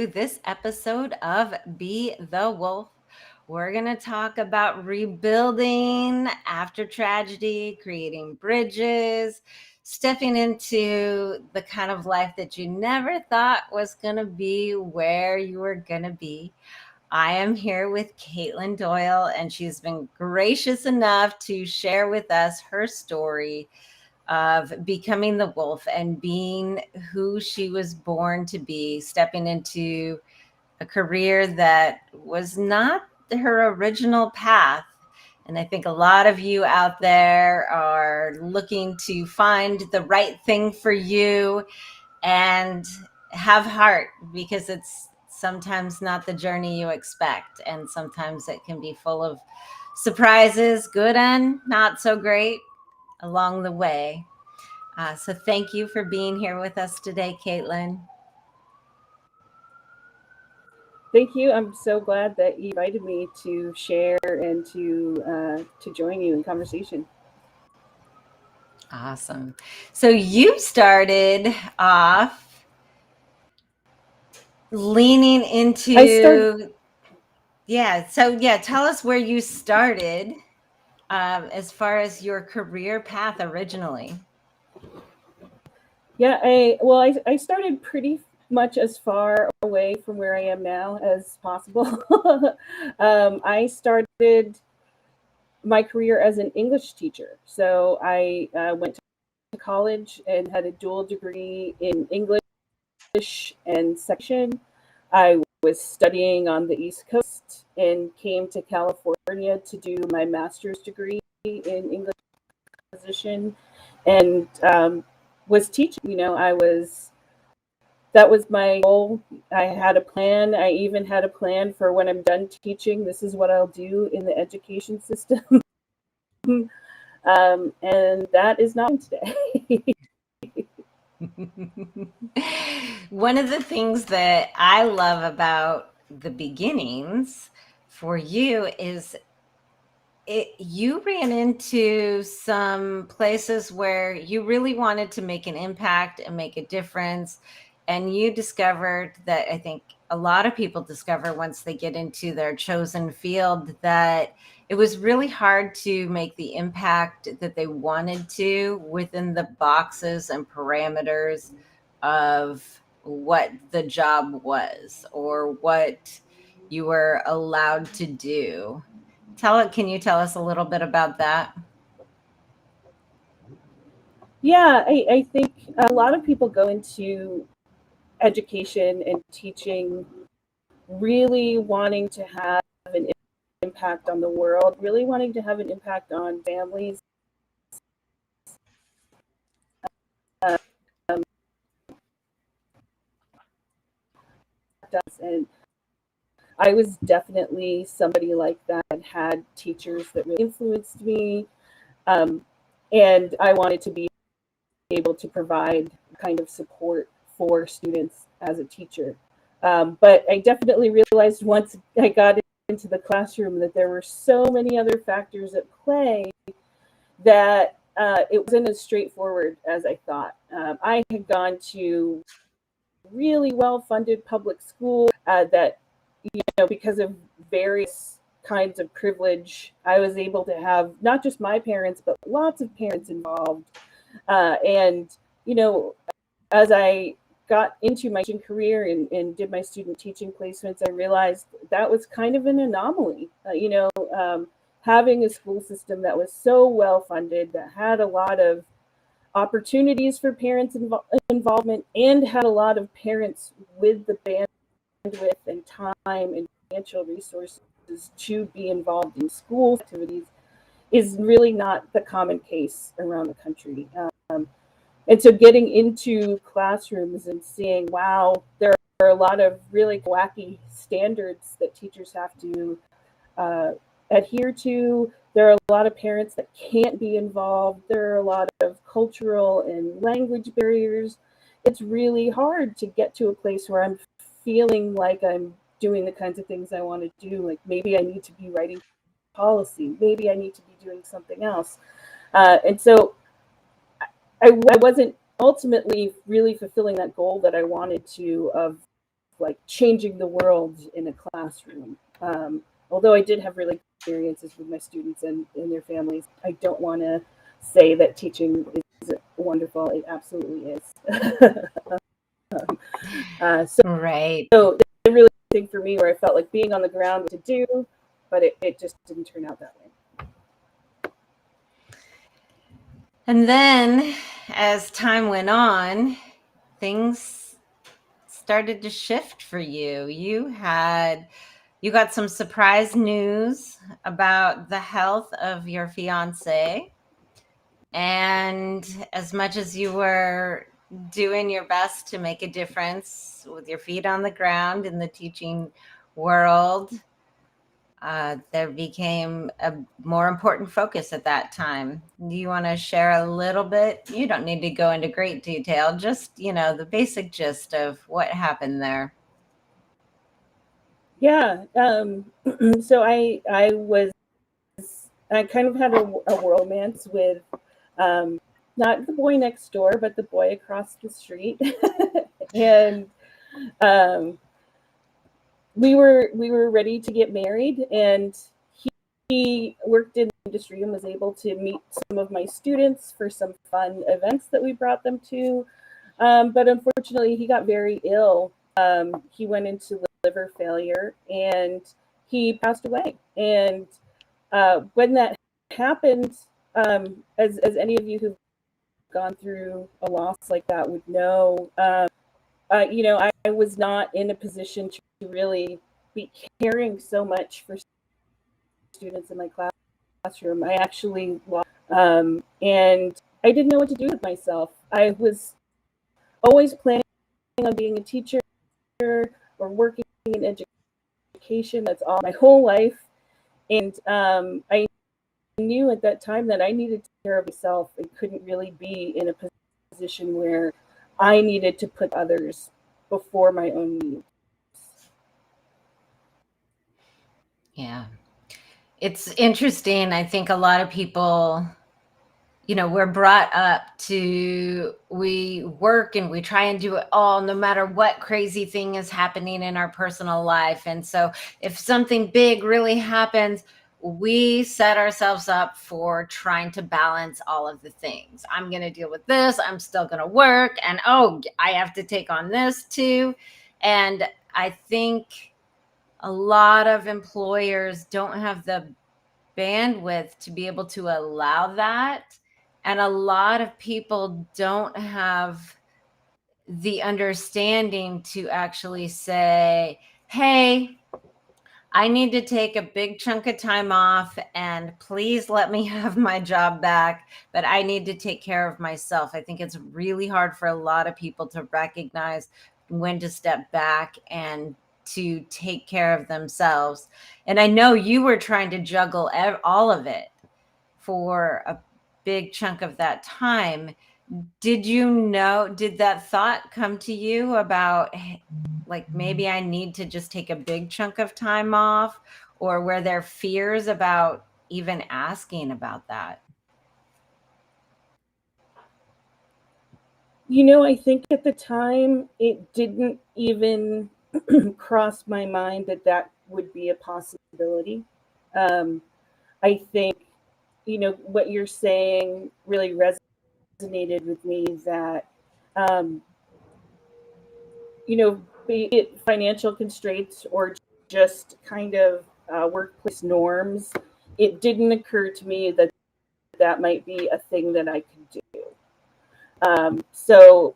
this episode of Be the Wolf. We're going to talk about rebuilding after tragedy, creating bridges, stepping into the kind of life that you never thought was going to be where you were going to be. I am here with Caitlin Doyle, and she's been gracious enough to share with us her story of becoming the wolf and being who she was born to be, stepping into a career that was not her original path. And I think a lot of you out there are looking to find the right thing for you and have heart, because it's sometimes not the journey you expect. And sometimes it can be full of surprises, good and not so great, along the way. So thank you for being here with us today, Caitlin. Thank you. I'm so glad that you invited me to share and to join you in conversation. Awesome. So you started off leaning I started. into, yeah. Tell us where you started as far as your career path originally. Yeah. I started pretty much as far away from where I am now as possible. I started my career as an English teacher. So I went to college and had a dual degree in English and section. I was studying on the East Coast and came to California to do my master's degree in English position and was teaching. That was my goal. I had a plan. I even had a plan for when I'm done teaching. This is what I'll do in the education system. And that is not today. One of the things that I love about the beginnings for you is you ran into some places where you really wanted to make an impact and make a difference. And you discovered that, I think a lot of people discover once they get into their chosen field, that it was really hard to make the impact that they wanted to within the boxes and parameters of what the job was or what you were allowed to do. Can you tell us a little bit about that? Yeah, I think a lot of people go into education and teaching really wanting to have an impact on the world, really wanting to have an impact on families. Um, and I was definitely somebody like that, and had teachers that really influenced me. Um, and I wanted to be able to provide kind of support for students as a teacher. But I definitely realized once I got into the classroom that there were so many other factors at play that it wasn't as straightforward as I thought. I had gone to really well-funded public school that, because of various kinds of privilege, I was able to have not just my parents, but lots of parents involved. And, as I got into my teaching career and did my student teaching placements, I realized that was kind of an anomaly. Having a school system that was so well funded, that had a lot of opportunities for parents involvement, and had a lot of parents with the bandwidth and time and financial resources to be involved in school activities is really not the common case around the country. And so getting into classrooms and seeing, wow, there are a lot of really wacky standards that teachers have to uh, adhere to. There are a lot of parents that can't be involved. There are a lot of cultural and language barriers. It's really hard to get to a place where I'm feeling like I'm doing the kinds of things I want to do. Like maybe I need to be writing policy. Maybe I need to be doing something else. And so I wasn't ultimately really fulfilling that goal that I wanted to, of like changing the world in a classroom. Although I did have really experiences with my students and their families, I don't want to say that teaching is wonderful. It absolutely is. So Right. the really thing for me where I felt like being on the ground to do, but it just didn't turn out that way. And then as time went on, things started to shift for you. You got some surprise news about the health of your fiance. And as much as you were doing your best to make a difference with your feet on the ground in the teaching world, there became a more important focus at that time. Do you want to share a little bit? You don't need to go into great detail, just, the basic gist of what happened there. Yeah. So I kind of had a romance with not the boy next door, but the boy across the street, and um, we were ready to get married, and he worked in the industry and was able to meet some of my students for some fun events that we brought them to. But unfortunately, he got very ill. He went into liver failure and he passed away. And when that happened, as any of you who've gone through a loss like that would know, I was not in a position to really be caring so much for students in my classroom. I actually lost, and I didn't know what to do with myself. I was always planning on being a teacher or working in education. That's all my whole life. And I knew at that time that I needed to take care of myself and couldn't really be in a position where I needed to put others before my own needs. Yeah. It's interesting. I think a lot of people, we're brought up to, we work and we try and do it all, no matter what crazy thing is happening in our personal life. And so if something big really happens, we set ourselves up for trying to balance all of the things. I'm going to deal with this. I'm still going to work. And I have to take on this too. And I think a lot of employers don't have the bandwidth to be able to allow that. And a lot of people don't have the understanding to actually say, hey, I need to take a big chunk of time off and please let me have my job back, but I need to take care of myself. I think it's really hard for a lot of people to recognize when to step back and to take care of themselves. And I know you were trying to juggle all of it for a big chunk of that time. Did that thought come to you about, like, maybe I need to just take a big chunk of time off? Or were there fears about even asking about that? I think at the time it didn't even cross my mind that that would be a possibility. I think, what you're saying really resonated with me that, um, be it financial constraints or just kind of workplace norms, it didn't occur to me that that might be a thing that I could do. So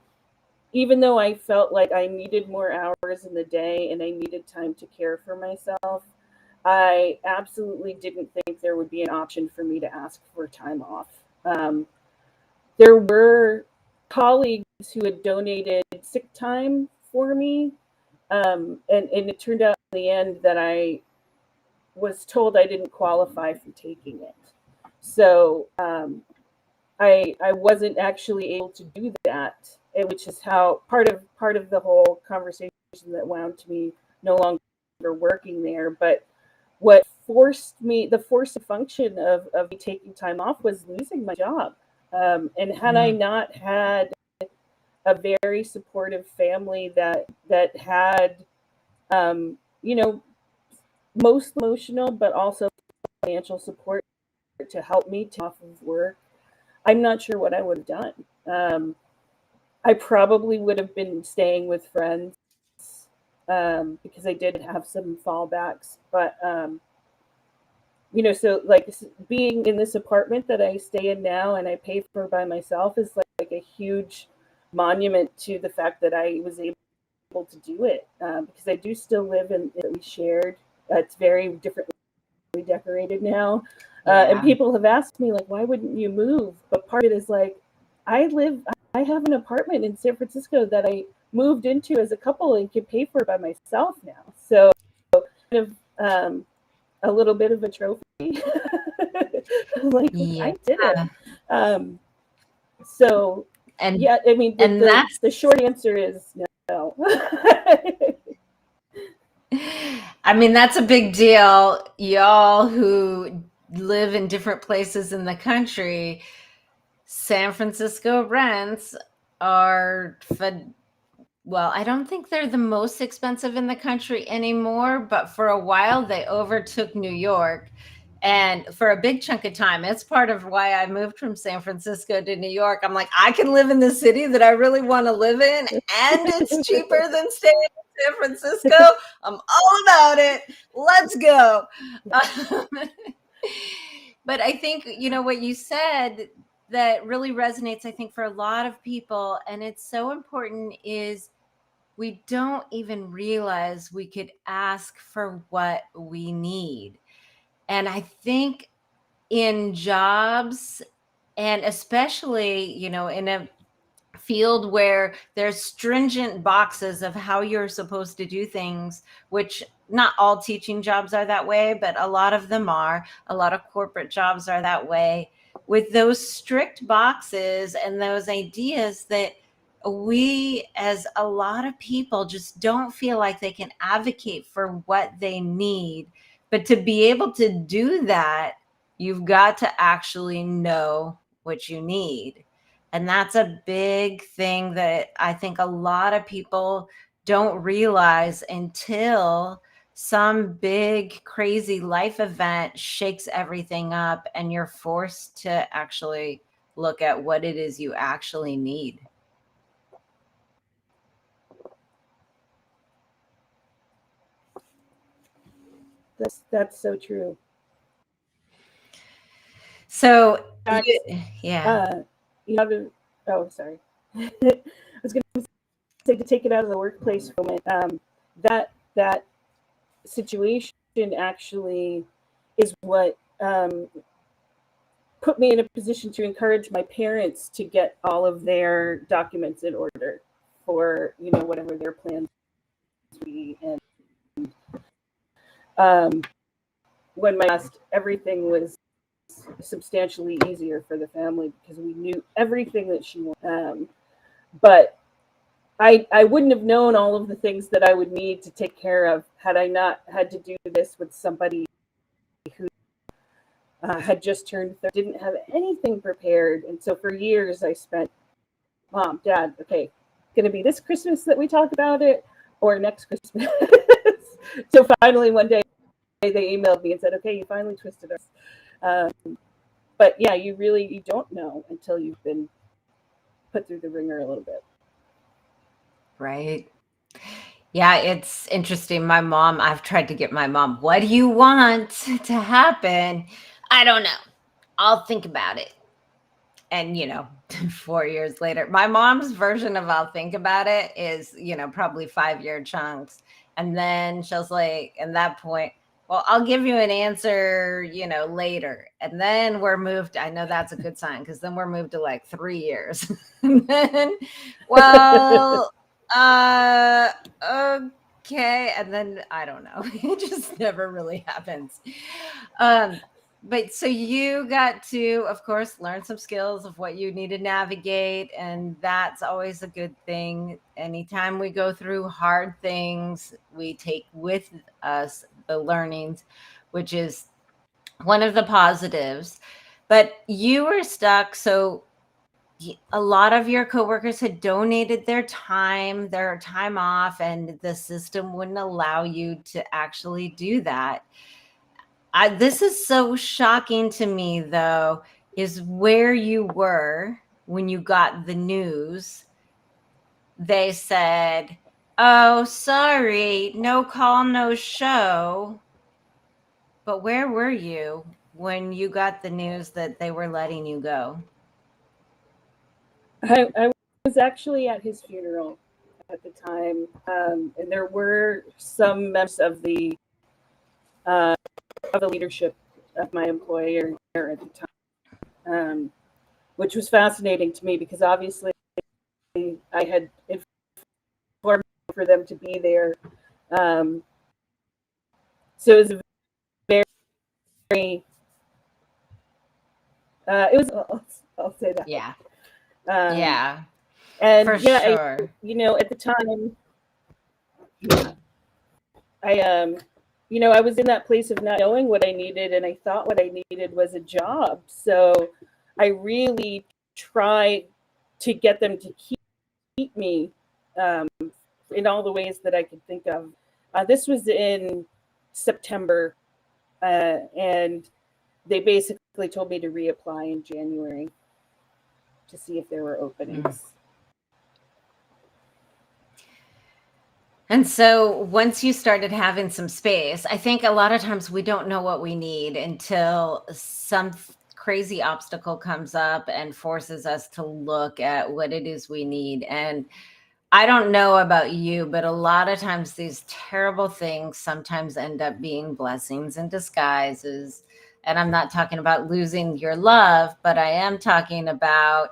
even though I felt like I needed more hours in the day and I needed time to care for myself, I absolutely didn't think there would be an option for me to ask for time off. There were colleagues who had donated sick time for me, and it turned out in the end that I was told I didn't qualify for taking it. So I wasn't actually able to do that, which is how part of the whole conversation that wound to me no longer working there. But what the forced function of me taking time off was losing my job. And had I not had a very supportive family that had You know, most emotional, but also financial support to help me take off of work. I'm not sure what I would have done. I probably would have been staying with friends because I did have some fallbacks. But so like being in this apartment that I stay in now and I pay for by myself is like a huge monument to the fact that I was able to do it because I do still live in that we shared. It's very differently decorated now. And people have asked me like, why wouldn't you move? But part of it is like, I have an apartment in San Francisco that I moved into as a couple and can pay for by myself now. So kind of a little bit of a trophy. Like Yeah. I did it. So And yeah, I mean that's the short answer is no. I mean, that's a big deal. Y'all who live in different places in the country, San Francisco rents are well, I don't think they're the most expensive in the country anymore, but for a while they overtook New York. And for a big chunk of time, it's part of why I moved from San Francisco to New York. I'm like, I can live in the city that I really want to live in, and it's cheaper than staying in San Francisco. I'm all about it. Let's go. But I think, what you said that really resonates, I think, for a lot of people, and it's so important, is we don't even realize we could ask for what we need. And I think in jobs, and especially, in a field where there's stringent boxes of how you're supposed to do things, which not all teaching jobs are that way, but a lot of them are. A lot of corporate jobs are that way. With those strict boxes and those ideas that we, as a lot of people, just don't feel like they can advocate for what they need. But to be able to do that, you've got to actually know what you need. And that's a big thing that I think a lot of people don't realize until some big, crazy life event shakes everything up and you're forced to actually look at what it is you actually need. That's so true. So, Fact, yeah. you have to. Oh, sorry. I was going to say to take it out of the workplace moment. That situation actually is what put me in a position to encourage my parents to get all of their documents in order for whatever their plans be. And when my last, everything was substantially easier for the family because we knew everything that she wanted. But I wouldn't have known all of the things that I would need to take care of had I not had to do this with somebody who had just turned 30, didn't have anything prepared. And so for years I spent, Mom, Dad, okay, going to be this Christmas that we talk about it or next Christmas. So finally one day they emailed me and said, okay, you finally twisted us. But yeah, you don't know until you've been put through the ringer a little bit. Right. Yeah, it's interesting. I've tried to get my mom, what do you want to happen? I don't know. I'll think about it. And, 4 years later, my mom's version of I'll think about it is, probably 5-year chunks. And then she's like, at that point, well, I'll give you an answer, later. And then we're moved. I know that's a good sign because then we're moved to like 3 years. And then, well, okay. And then I don't know. It just never really happens. But so you got to, of course, learn some skills of what you need to navigate. And that's always a good thing. Anytime we go through hard things, we take with us the learnings, which is one of the positives. But you were stuck. So a lot of your coworkers had donated their time off, and the system wouldn't allow you to actually do that. This is so shocking to me, though, is where you were when you got the news. They said, "Oh, sorry, no call, no show." But where were you when you got the news that they were letting you go? I was actually at his funeral at the time, and there were some members uh, of the leadership of my employer at the time, which was fascinating to me because obviously I had informed for them to be there. Um, so it was a very, it was, I'll say that. Yeah. Um, Yeah, and for yeah, sure. at the time, I I was in that place of not knowing what I needed, and I thought what I needed was a job. So I really tried to get them to keep me um, in all the ways that I could think of. This was in September, and they basically told me to reapply in January to see if there were openings. And so once you started having some space, I think a lot of times we don't know what we need until some crazy obstacle comes up and forces us to look at what it is we need. And I don't know about you, but a lot of times these terrible things sometimes end up being blessings in disguises. And I'm not talking about losing your love, but I am talking about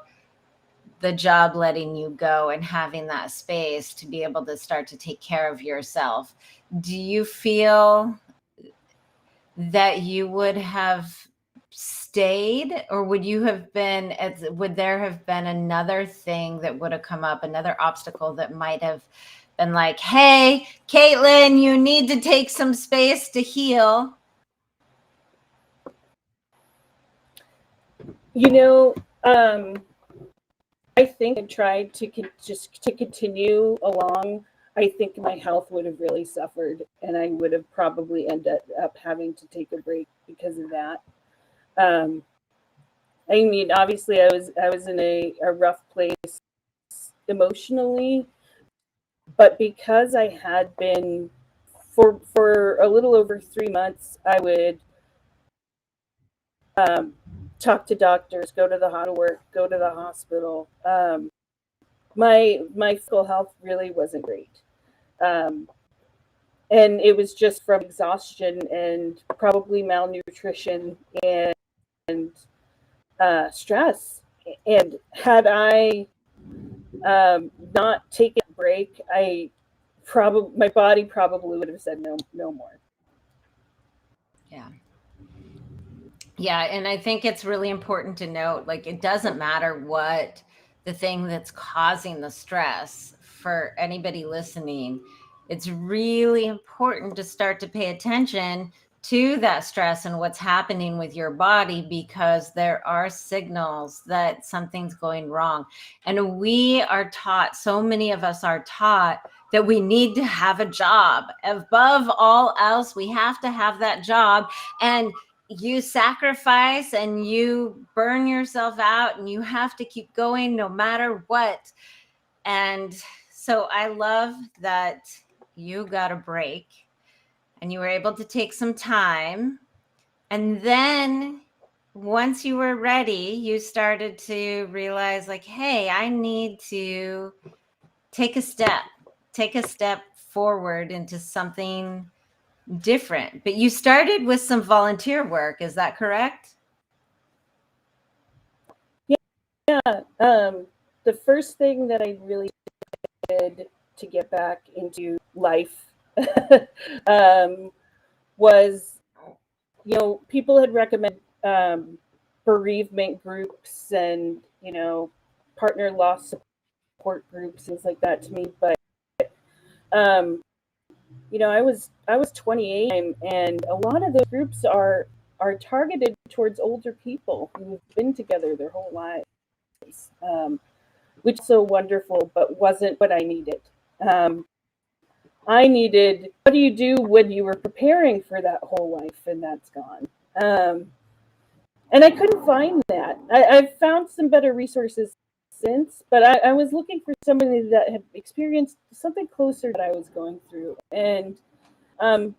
the job letting you go and having that space to be able to start to take care of yourself. Do you feel that you would have stayed, or would there have been another thing that would have come up, another obstacle that might have been like, "Hey, Caitlin, you need to take some space to heal"? I think I tried to just to continue along. I think my health would have really suffered, and I would have probably ended up having to take a break because of that. Um, I mean, obviously, I was in a rough place emotionally, but because I had been for a little over 3 months, I would um, talk to doctors, go to the work, go to the hospital. My physical health really wasn't great, um, and it was just from exhaustion and probably malnutrition and stress. And had I not taken a break, my body probably would have said no more. Yeah. Yeah, and I think it's really important to note, like, it doesn't matter what the thing that's causing the stress for anybody listening. It's really important to start to pay attention to that stress and what's happening with your body, because there are signals that something's going wrong. And we are taught, so many of us are taught, that we need to have a job. Above all else, we have to have that job. And you sacrifice and you burn yourself out, and you have to keep going no matter what. And so I love that you got a break and you were able to take some time. And then once you were ready, you started to realize, like, hey, I need to take a step forward into something different. But you started with some volunteer work, is that correct? Yeah. The first thing that I really did to get back into life um, was, people had recommended bereavement groups and, partner loss support groups, things like that to me. But, um, I was 28, and a lot of those groups are targeted towards older people who've been together their whole lives. lives, which is so wonderful, but wasn't what I needed. I needed, what do you do when you were preparing for that whole life and that's gone? And I couldn't find that. I've found some better resources since, but I was looking for somebody that had experienced something closer that I was going through. And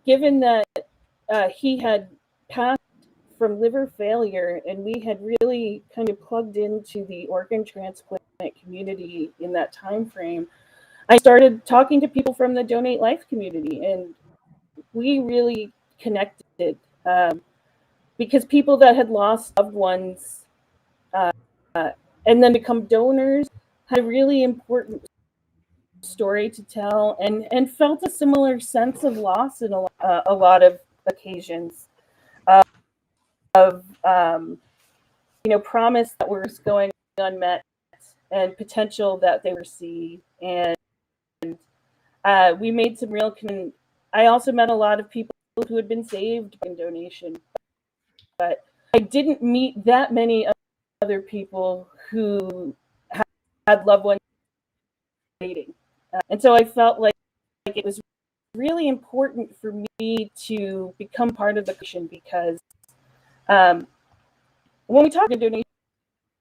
given that he had passed from liver failure, and we had really kind of plugged into the organ transplant community in that time frame, I started talking to people from the Donate Life community, and we really connected, because people that had lost loved ones uh, and then become donors had a really important story to tell, and felt a similar sense of loss in a lot of occasions of promise that was going unmet and potential that they were seeing. And we made some real I also met a lot of people who had been saved by donation, but I didn't meet that many other people who had loved ones waiting. And so I felt like it was really important for me to become part of the commission, because when we talk to donation,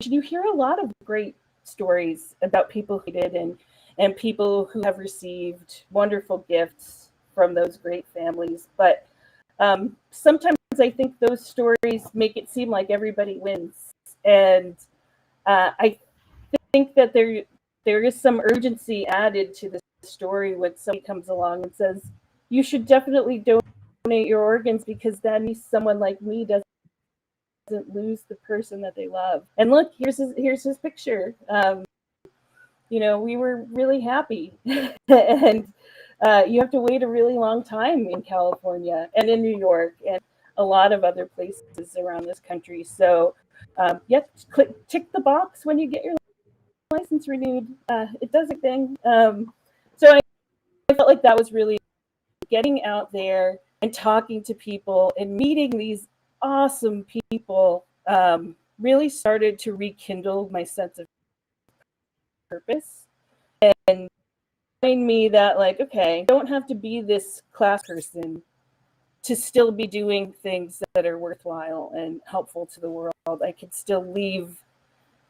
you hear a lot of great stories about people who did, and people who have received wonderful gifts from those great families. But sometimes I think those stories make it seem like everybody wins. And I think that there is some urgency added to the story when somebody comes along and says, you should definitely donate your organs, because that means someone like me doesn't lose the person that they love. And look, here's his picture. We were really happy. And you have to wait a really long time in California and in New York and a lot of other places around this country. So tick the box when you get your license renewed. It does a thing. So I felt like that was really getting out there and talking to people and meeting these awesome people, really started to rekindle my sense of purpose, and telling me that, like, okay, I don't have to be this class person to still be doing things that are worthwhile and helpful to the world. I could still leave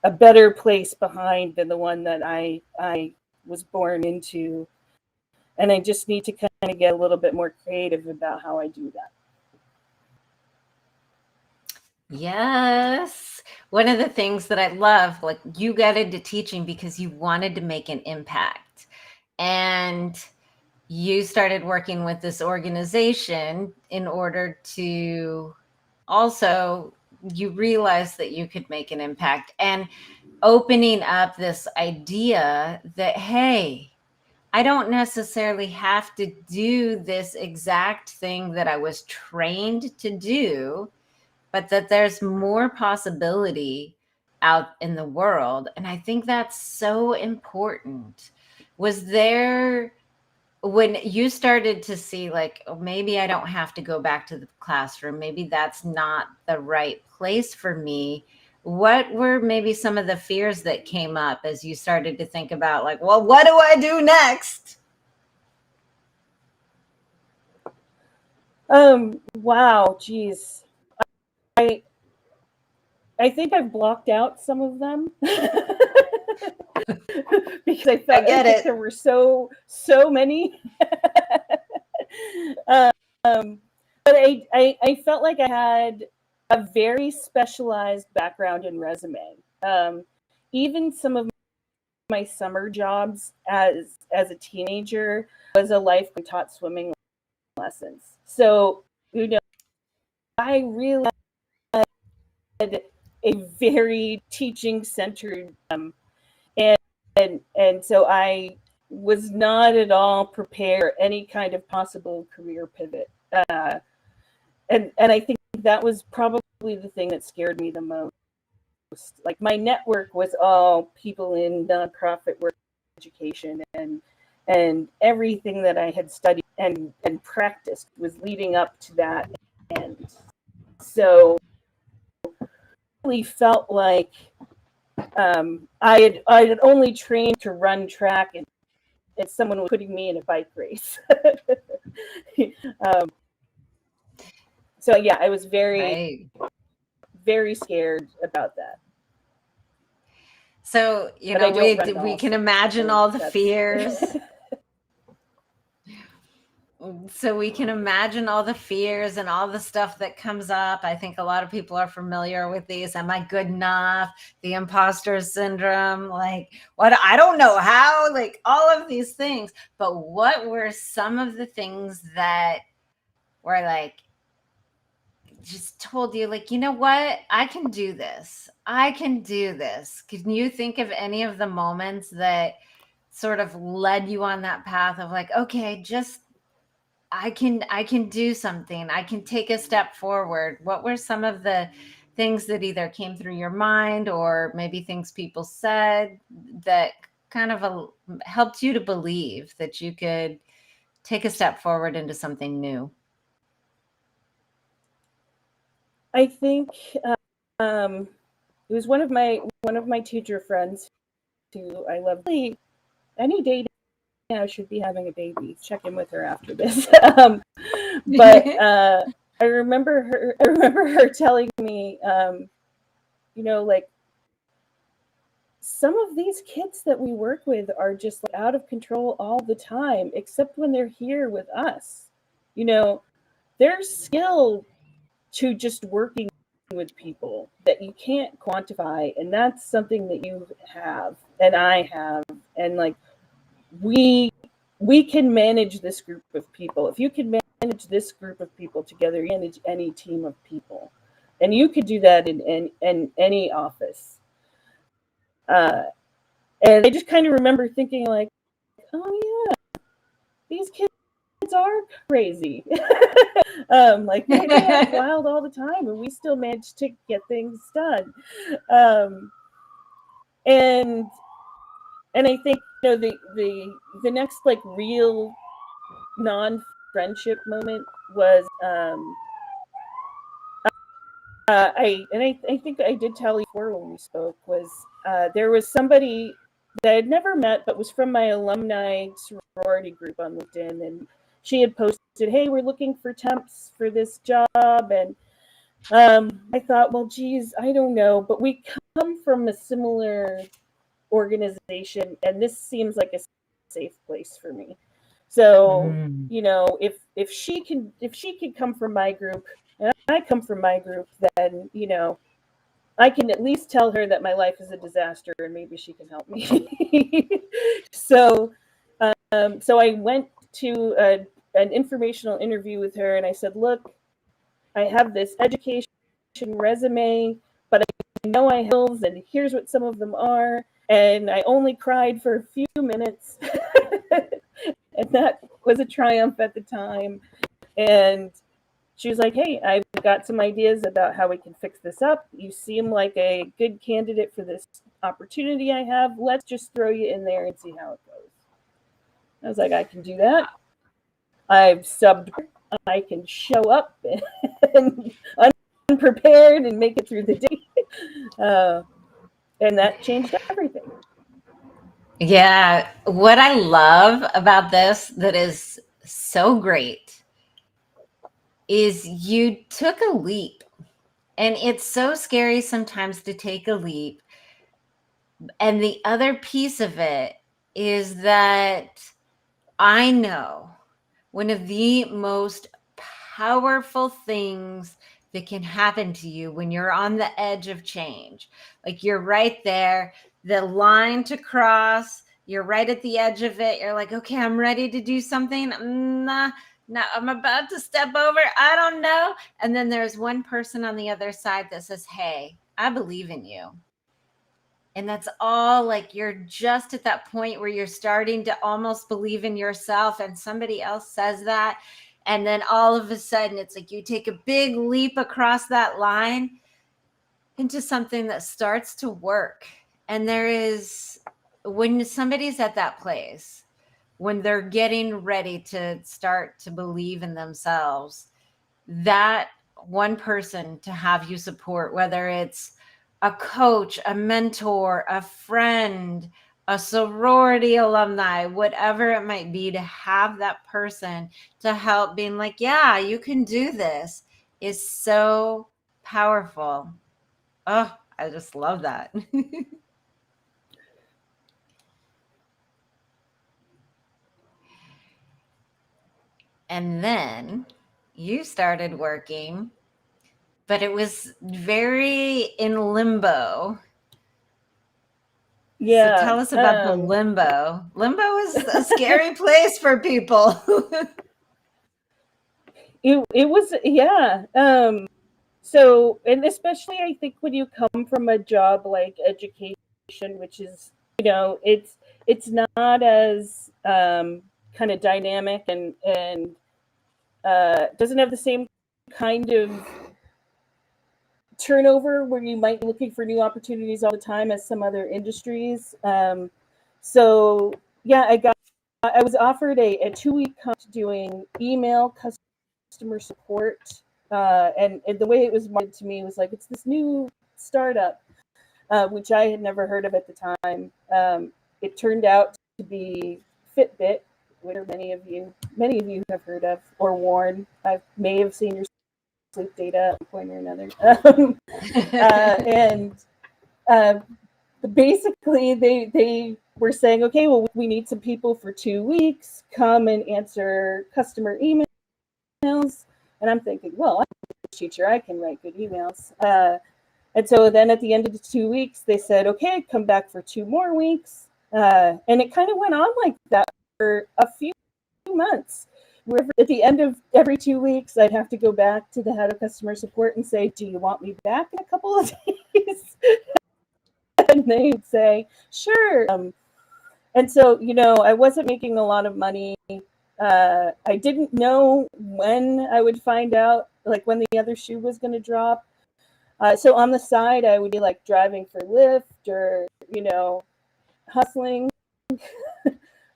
a better place behind than the one that I was born into. And I just need to kind of get a little bit more creative about how I do that. Yes. One of the things that I love, like, you got into teaching because you wanted to make an impact. And you started working with this organization in order to also, you realized that you could make an impact, and opening up this idea that, hey, I don't necessarily have to do this exact thing that I was trained to do, but that there's more possibility out in the world. And I think that's so important. Was there, when you started to see, like, oh, maybe I don't have to go back to the classroom, maybe that's not the right place for me, what were maybe some of the fears that came up as you started to think about, like, well, what do I do next? Wow, geez. I think I've blocked out some of them because I felt like there were so many. But I felt like I had a very specialized background and resume. Even some of my summer jobs as a teenager was a lifeguard, taught swimming lessons. So, I really had a very teaching centered, and so I was not at all prepared for any kind of possible career pivot. And I think that was probably the thing that scared me the most. Like, my network was all people in nonprofit work, education, and everything that I had studied and practiced was leading up to that. And so I really felt like I had only trained to run track, and someone was putting me in a bike race. um, so yeah, I was very, very scared about that. So, But I don't run at we all, can so imagine all the that's fears. So we can imagine all the fears and all the stuff that comes up. I think a lot of people are familiar with these. Am I good enough? The imposter syndrome, like what? I don't know how, like all of these things. But what were some of the things that were like, just told you, like, you know what? I can do this. I can do this. Can you think of any of the moments that sort of led you on that path of like, okay, just I can do something. I can take a step forward. What were some of the things that either came through your mind or maybe things people said that kind of helped you to believe that you could take a step forward into something new? I think it was one of my teacher friends who I love. Any day now should be having a baby. Check in with her after this. But I remember her telling me, like some of these kids that we work with are just like out of control all the time, except when they're here with us. There's skill to just working with people that you can't quantify, and that's something that you have and I have, and like we can manage this group of people. If you can manage this group of people together, you manage any team of people, and you could do that in any office. And I just kind of remember thinking like, oh yeah, these kids are crazy. Like they act wild all the time, and we still manage to get things done. And I think the next like real non-friendship moment was I think I did tell you before when we spoke, was there was somebody that I'd never met but was from my alumni sorority group on LinkedIn, and she had posted, "Hey, we're looking for temps for this job," and I thought, well, geez, I don't know, but we come from a similar organization, and this seems like a safe place for me. So, if she can come from my group and I come from my group, then I can at least tell her that my life is a disaster and maybe she can help me. So, so I went to an informational interview with her, and I said, "Look, I have this education resume, but I know I have skills, and here's what some of them are." And I only cried for a few minutes, and that was a triumph at the time. And she was like, "Hey, I've got some ideas about how we can fix this up. You seem like a good candidate for this opportunity I have. Let's just throw you in there and see how it goes." I was like, "I can do that. I've subbed. I can show up and unprepared and make it through the day." And that changed everything. Yeah. What I love about this that is so great is you took a leap. And it's so scary sometimes to take a leap. And the other piece of it is that I know one of the most powerful things that can happen to you when you're on the edge of change, like you're right there, the line to cross, you're right at the edge of it. You're like, okay, I'm ready to do something. Nah, I'm about to step over. I don't know. And then there's one person on the other side that says, hey, I believe in you. And that's all. Like you're just at that point where you're starting to almost believe in yourself, and somebody else says that. And then all of a sudden, it's like you take a big leap across that line into something that starts to work. And when somebody's at that place, when they're getting ready to start to believe in themselves, that one person to have you support, whether it's a coach, a mentor, a friend, a sorority alumni, whatever it might be, to have that person to help being like, yeah, you can do this, is so powerful. Oh, I just love that. And then you started working, but it was very in limbo. So Yeah. tell us about the limbo. Limbo is a scary place for people. It was, yeah. So, and especially I think when you come from a job like education, which is, it's not as kind of dynamic and doesn't have the same kind of turnover where you might be looking for new opportunities all the time as some other industries. So yeah, I was offered a 2-week contract doing email customer support, and the way it was marketed to me was like, it's this new startup, which I had never heard of at the time. It turned out to be Fitbit, which many of you have heard of or worn. I may have seen your sleep data at one point or another. And basically, they were saying, okay, well, we need some people for 2 weeks. Come and answer customer emails. And I'm thinking, well, I'm a teacher. I can write good emails. And so then at the end of the 2 weeks, they said, okay, come back for 2 more weeks. And it kind of went on like that for a few months. Where at the end of every 2 weeks, I'd have to go back to the head of customer support and say, do you want me back in a couple of days? And they would say, sure. And so, I wasn't making a lot of money. I didn't know when I would find out, like when the other shoe was going to drop. So on the side, I would be like driving for Lyft or, hustling.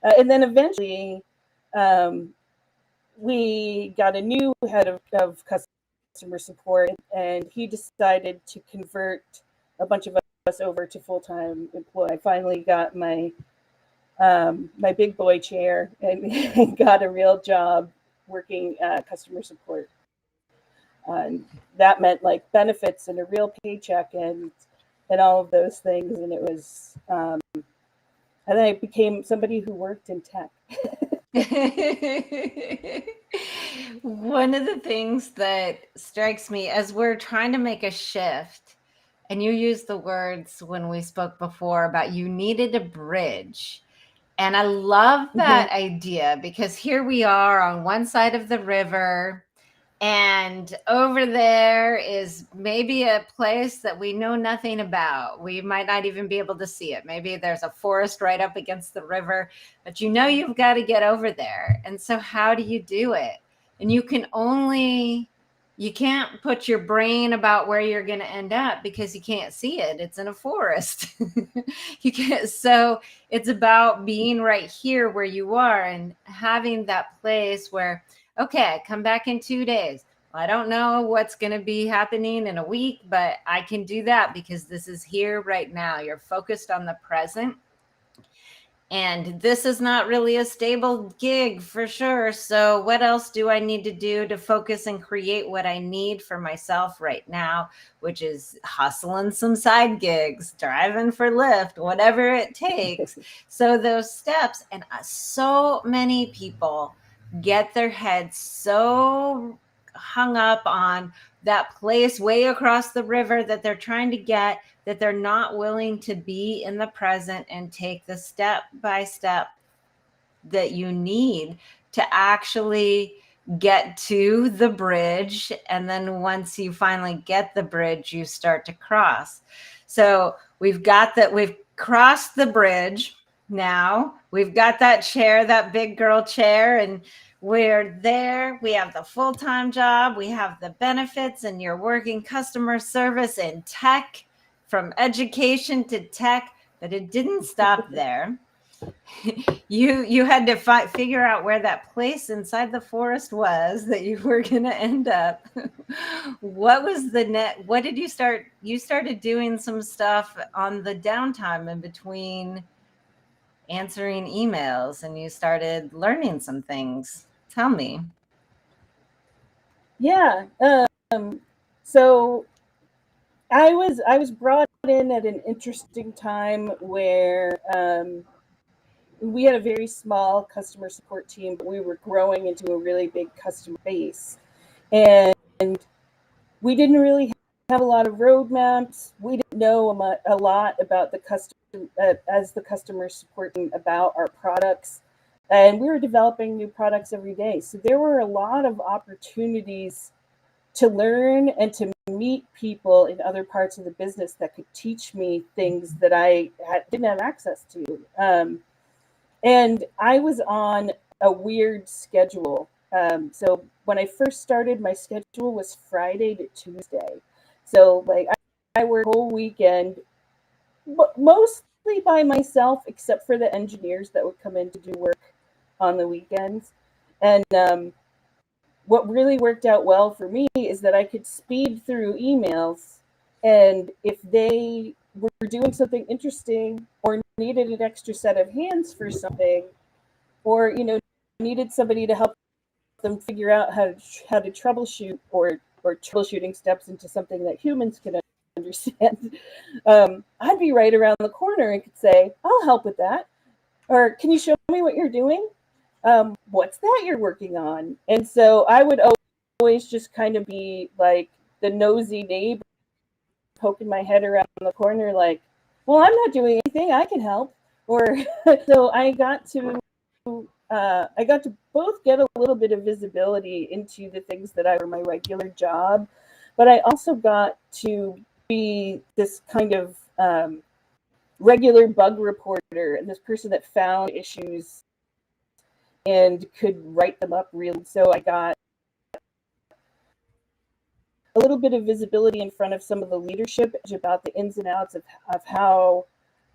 And then eventually, we got a new head of customer support, and he decided to convert a bunch of us over to full-time employee. I finally got my big boy chair and got a real job working customer support. And that meant like benefits and a real paycheck and all of those things. And it was, and then I became somebody who worked in tech. One of the things that strikes me as we're trying to make a shift, and you used the words when we spoke before about you needed a bridge. And I love that idea, because here we are on one side of the river, and over there is maybe a place that we know nothing about. We might not even be able to see it. Maybe there's a forest right up against the river, but you've got to get over there. And so how do you do it? And you can't put your brain about where you're going to end up because you can't see it. It's in a forest. You can't. So it's about being right here where you are and having that place where, okay, come back in 2 days. Well, I don't know what's going to be happening in a week, but I can do that because this is here right now. You're focused on the present. And this is not really a stable gig for sure. So what else do I need to do to focus and create what I need for myself right now, which is hustling some side gigs, driving for Lyft, whatever it takes. So those steps, and so many people get their heads so hung up on that place way across the river that they're trying to get, that they're not willing to be in the present and take the step by step that you need to actually get to the bridge. And then once you finally get the bridge, you start to cross. So we've crossed the bridge. Now we've got that chair, that big girl chair, and we're there. We have the full-time job. We have the benefits, and you're working customer service in tech, from education to tech, but it didn't stop there. You had to figure out where that place inside the forest was that you were going to end up. What was the net? What did you start? You started doing some stuff on the downtime in between answering emails, and you started learning some things. Tell me. Yeah. So I was brought in at an interesting time where we had a very small customer support team, but we were growing into a really big customer base, and we didn't really have a lot of roadmaps. We didn't know a lot about the customer as the customer support team about our products, and we were developing new products every day. So there were a lot of opportunities to learn and to meet people in other parts of the business that could teach me things that didn't have access to. And I was on a weird schedule. So when I first started, my schedule was Friday to Tuesday. So like I worked whole weekend, mostly by myself, except for the engineers that would come in to do work on the weekends. And what really worked out well for me is that I could speed through emails, and if they were doing something interesting or needed an extra set of hands for something, or needed somebody to help them figure out how to troubleshoot, or troubleshooting steps into something that humans can understand, I'd be right around the corner and could say, I'll help with that. Or can you show me what you're doing? What's that you're working on? And so I would always just kind of be like the nosy neighbor poking my head around the corner like, well, I'm not doing anything, I can help. Or so I got to both get a little bit of visibility into the things that were my regular job, but I also got to be this kind of regular bug reporter and this person that found issues and could write them up really. So I got a little bit of visibility in front of some of the leadership about the ins and outs of how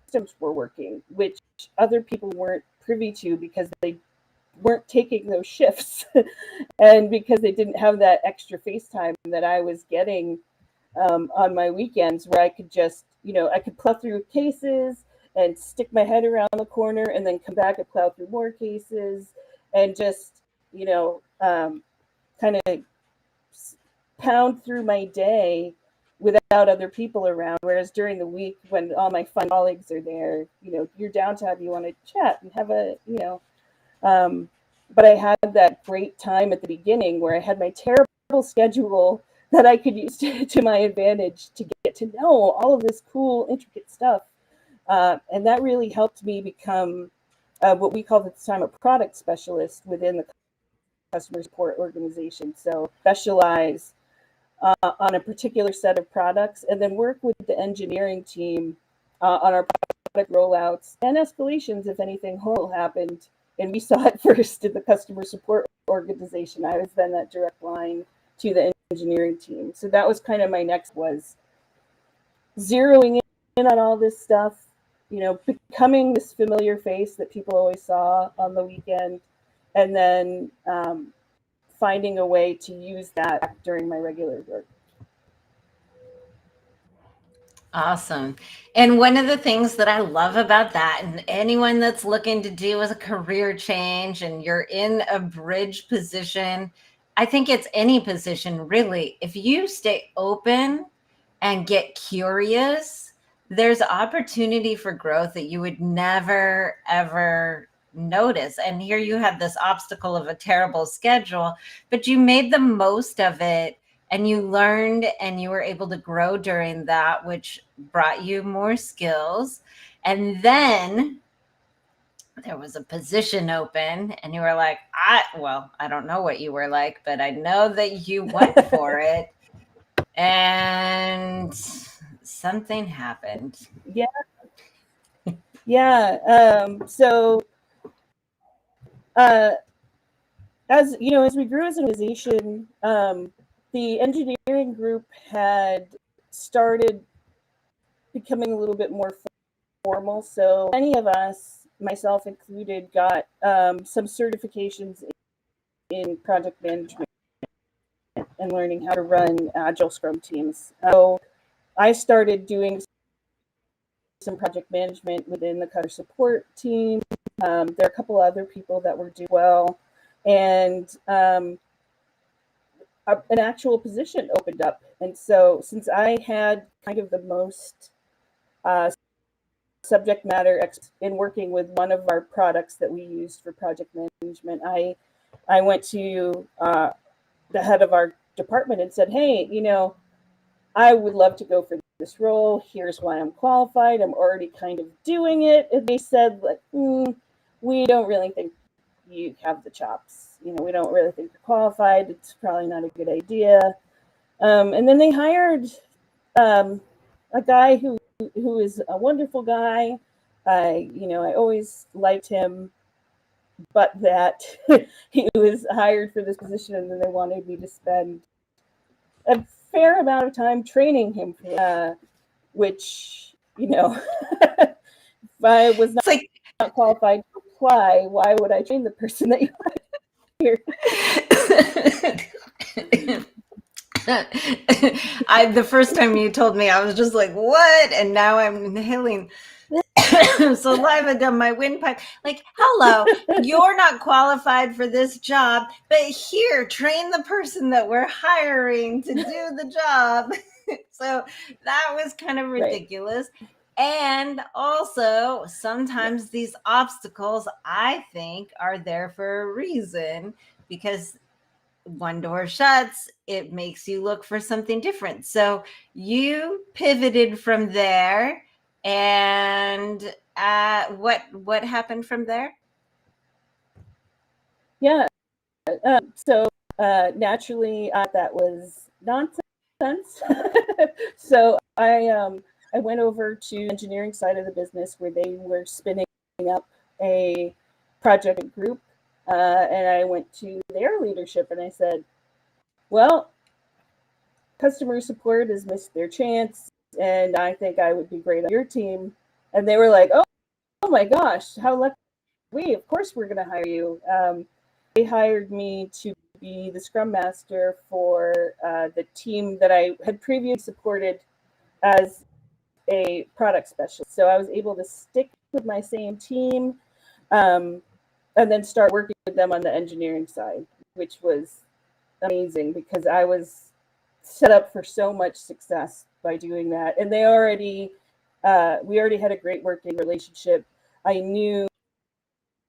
systems were working, which other people weren't privy to because they weren't taking those shifts and because they didn't have that extra face time that I was getting on my weekends, where I could just, I could plow through cases and stick my head around the corner and then come back and plow through more cases and just, kind of pound through my day without other people around. Whereas during the week, when all my fun colleagues are there, you're downtown, you want to chat and have but I had that great time at the beginning where I had my terrible schedule that I could use to my advantage to get to know all of this cool, intricate stuff. And that really helped me become what we called at the time a product specialist within the customer support organization. So specialize on a particular set of products and then work with the engineering team on our product rollouts and escalations if anything horrible happened. And we saw it first in the customer support organization. I was then that direct line to the engineering team. So that was kind of my next, was zeroing in on all this stuff, becoming this familiar face that people always saw on the weekend, and then finding a way to use that during my regular work. Awesome. And one of the things that I love about that, and anyone that's looking to do a career change and you're in a bridge position, I think it's any position really. If you stay open and get curious, there's opportunity for growth that you would never, ever notice. And here you have this obstacle of a terrible schedule, but you made the most of it and you learned and you were able to grow during that, which brought you more skills. And then there was a position open and you were like, I don't know what you were like, but I know that you went for it. And something happened. Yeah. Yeah. So as as we grew as an organization, the engineering group had started becoming a little bit more formal. So many of us myself included, got some certifications in project management and learning how to run agile scrum teams. So I started doing some project management within the customer support team. There are a couple other people that were doing well, and an actual position opened up. And so, since I had kind of the most subject matter in working with one of our products that we used for project management, I went to the head of our department and said, "Hey, I would love to go for this role. Here's why I'm qualified. I'm already kind of doing it." And they said, like, we don't really think you have the chops. We don't really think you're qualified. It's probably not a good idea. And then they hired a guy who is a wonderful guy. I always liked him, but that he was hired for this position, and then they wanted me to spend a fair amount of time training him, which, if I was not, It's not qualified to apply, why would I train the person that you hired? The first time you told me, I was just like, what? And now I'm inhaling saliva down my windpipe. Like, hello, you're not qualified for this job, but here, train the person that we're hiring to do the job. So that was kind of ridiculous. Right. And also, sometimes these obstacles, I think, are there for a reason, because one door shuts, it makes you look for something different. So you pivoted from there, and what happened from there? Yeah. So naturally, that was nonsense. So I went over to the engineering side of the business, where they were spinning up a project group. And I went to their leadership and I said, well, customer support has missed their chance, and I think I would be great on your team. And they were like, oh my gosh, how lucky we, of course we're going to hire you. They hired me to be the scrum master for the team that I had previously supported as a product specialist. So I was able to stick with my same team, and then start working with them on the engineering side, which was amazing because I was set up for so much success by doing that. And we already had a great working relationship. I knew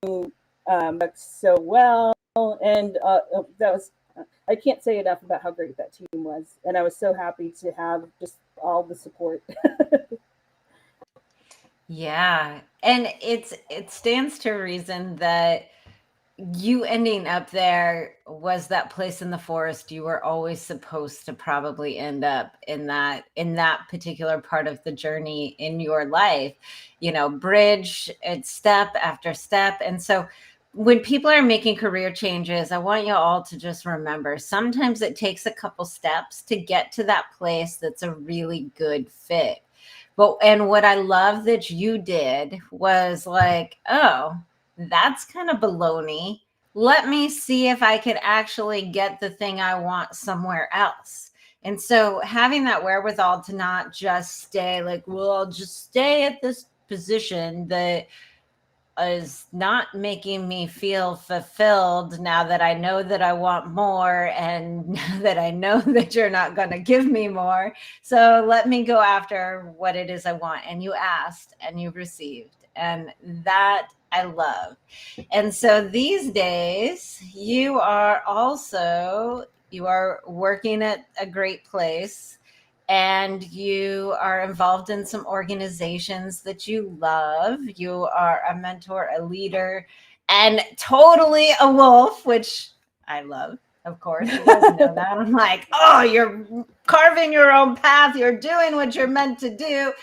so well, and that was, I can't say enough about how great that team was, and I was so happy to have just all the support. Yeah, and it stands to reason that you ending up there was that place in the forest you were always supposed to probably end up in that particular part of the journey in your life, bridge and step after step. And so when people are making career changes, I want you all to just remember, sometimes it takes a couple steps to get to that place that's a really good fit. And what I love that you did was like, oh, that's kind of baloney. Let me see if I could actually get the thing I want somewhere else. And so having that wherewithal to not just stay like, well, I'll just stay at this position that is not making me feel fulfilled now that I know that I want more, and that I know that you're not going to give me more. So let me go after what it is I want. And you asked and you received. And that I love. And so these days you are working at a great place, and you are involved in some organizations that you love. You are a mentor, a leader, and totally a wolf, which I love. Of course, you guys know that. I'm like, oh, you're carving your own path. You're doing what you're meant to do.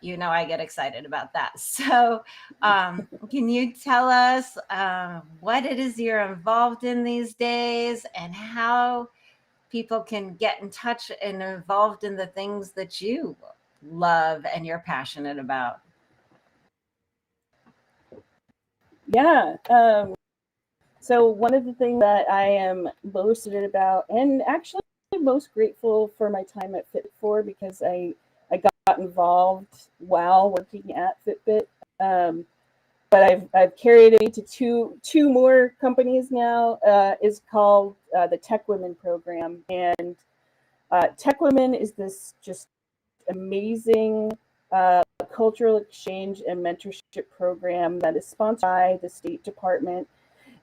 I get excited about that. So can you tell us what it is you're involved in these days, and how people can get in touch and involved in the things that you love and you're passionate about? Yeah. So one of the things that I am most excited about, and actually most grateful for my time at Fit for, because I got involved while working at Fitbit. Um, but I've carried it to two more companies now. Is called the Tech Women program, and Tech Women is this just amazing cultural exchange and mentorship program that is sponsored by the State Department.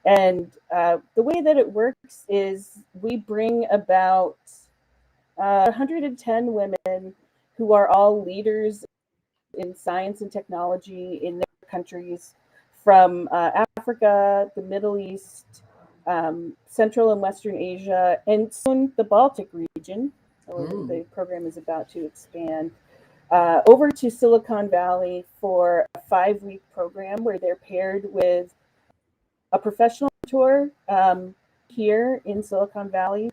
And the way that it works is we bring about 110 women who are all leaders in science and technology in their countries from Africa, the Middle East, Central and Western Asia, and soon the Baltic region. The program is about to expand over to Silicon Valley for a 5-week program where they're paired with a professional mentor here in Silicon Valley.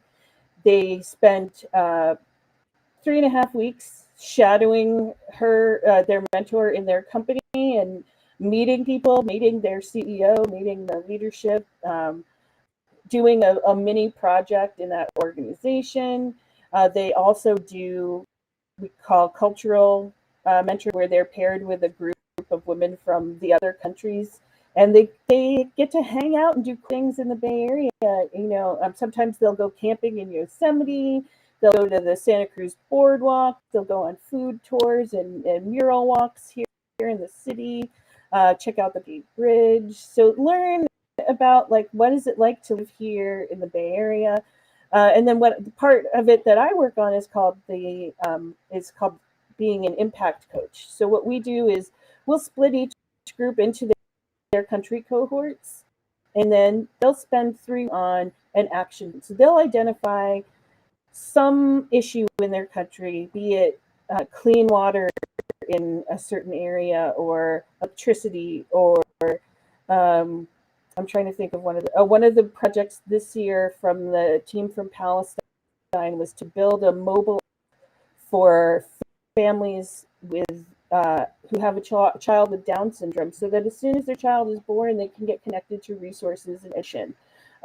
They spent 3.5 weeks shadowing their mentor in their company and meeting people, meeting their CEO, meeting the leadership, doing a mini project in that organization. They also do we call cultural mentor, where they're paired with a group of women from the other countries, and they get to hang out and do things in the Bay Area. Sometimes they'll go camping in Yosemite. They'll go to the Santa Cruz boardwalk. They'll go on food tours and mural walks here in the city. Check out the Bay Bridge. So learn about what is it like to live here in the Bay Area. And then what the part of it that I work on is called being an impact coach. So what we do is we'll split each group into their country cohorts, and then they'll spend 3 on an action. So they'll identify some issue in their country, be it clean water in a certain area, or electricity, or I'm trying to think of one of the projects this year from the team from Palestine was to build a mobile for families with who have a child with Down syndrome, so that as soon as their child is born, they can get connected to resources and education,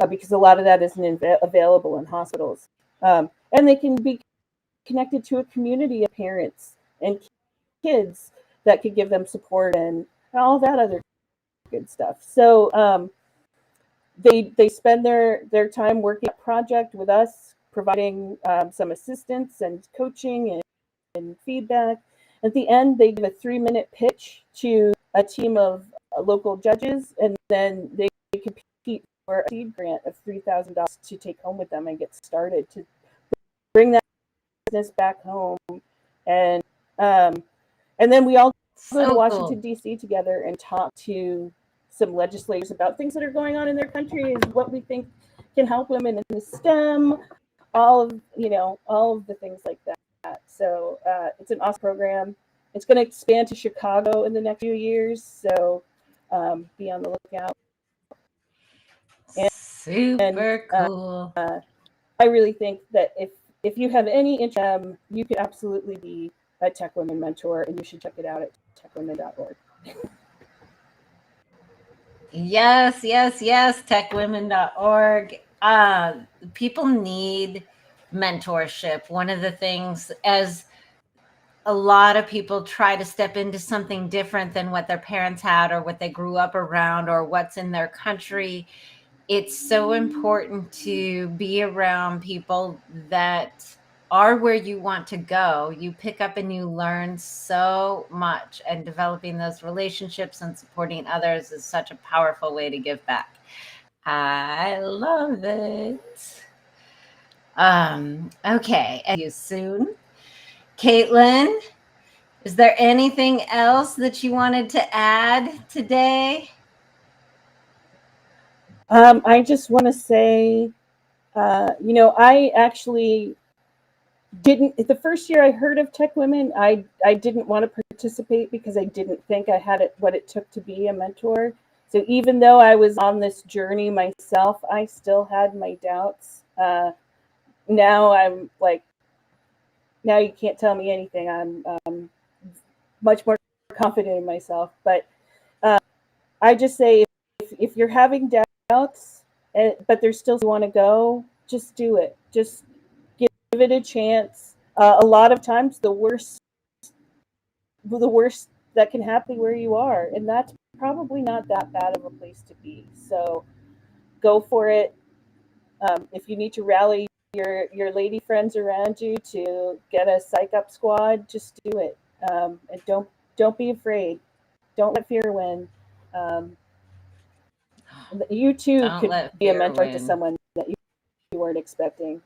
because a lot of that isn't available in hospitals, and they can be connected to a community of parents and kids that could give them support and all that other good stuff. So they spend their time working on a project with us, providing some assistance and coaching and feedback. At the end, they give a 3-minute pitch to a team of local judges, and then they compete for a seed grant of $3,000 to take home with them and get started to bring that business back home. And then we all go to Washington, D.C. together and talk to some legislators about things that are going on in their country and what we think can help women in the STEM, all of the things like that. So it's an awesome program. It's going to expand to Chicago in the next few years, so be on the lookout. Super cool. I really think that if you have any interest, you could absolutely be a Tech Women mentor, and you should check it out at techwomen.org. Yes, techwomen.org. People need mentorship. One of the things, as a lot of people try to step into something different than what their parents had or what they grew up around or what's in their country, it's so important to be around people that are where you want to go. You pick up and you learn so much, and developing those relationships and supporting others is such a powerful way to give back. I love it. Okay, and see you soon. Caitlin, is there anything else that you wanted to add today? I just want to say, I actually didn't, the first year I heard of Tech Women, I didn't want to participate because I didn't think I had what it took to be a mentor. So even though I was on this journey myself, I still had my doubts. Now I'm like, now you can't tell me anything. I'm much more confident in myself. But I just say, if you're having doubts, but there's still you want to go, just do it. Just give it a chance. A lot of times, the worst that can happen where you are, and that's probably not that bad of a place to be. So go for it. If you need to rally your lady friends around you to get a psych up squad, just do it. And don't be afraid. Don't let fear win. Um, you too Don't could let be a fear mentor to win. someone that you weren't expecting.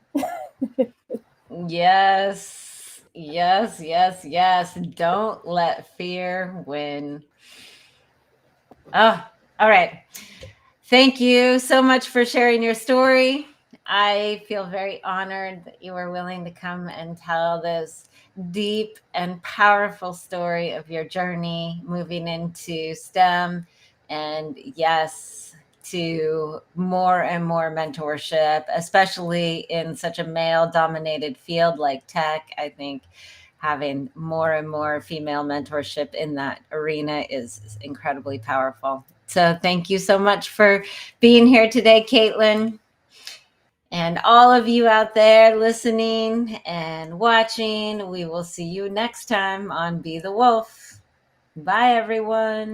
Yes, yes, yes, yes. Don't let fear win. Oh, all right. Thank you so much for sharing your story. I feel very honored that you were willing to come and tell this deep and powerful story of your journey moving into STEM. And yes, to more and more mentorship, especially in such a male dominated field like tech. I think having more and more female mentorship in that arena is incredibly powerful. So thank you so much for being here today, Caitlin. And all of you out there listening and watching, we will see you next time on Be the Wolf. Bye, everyone.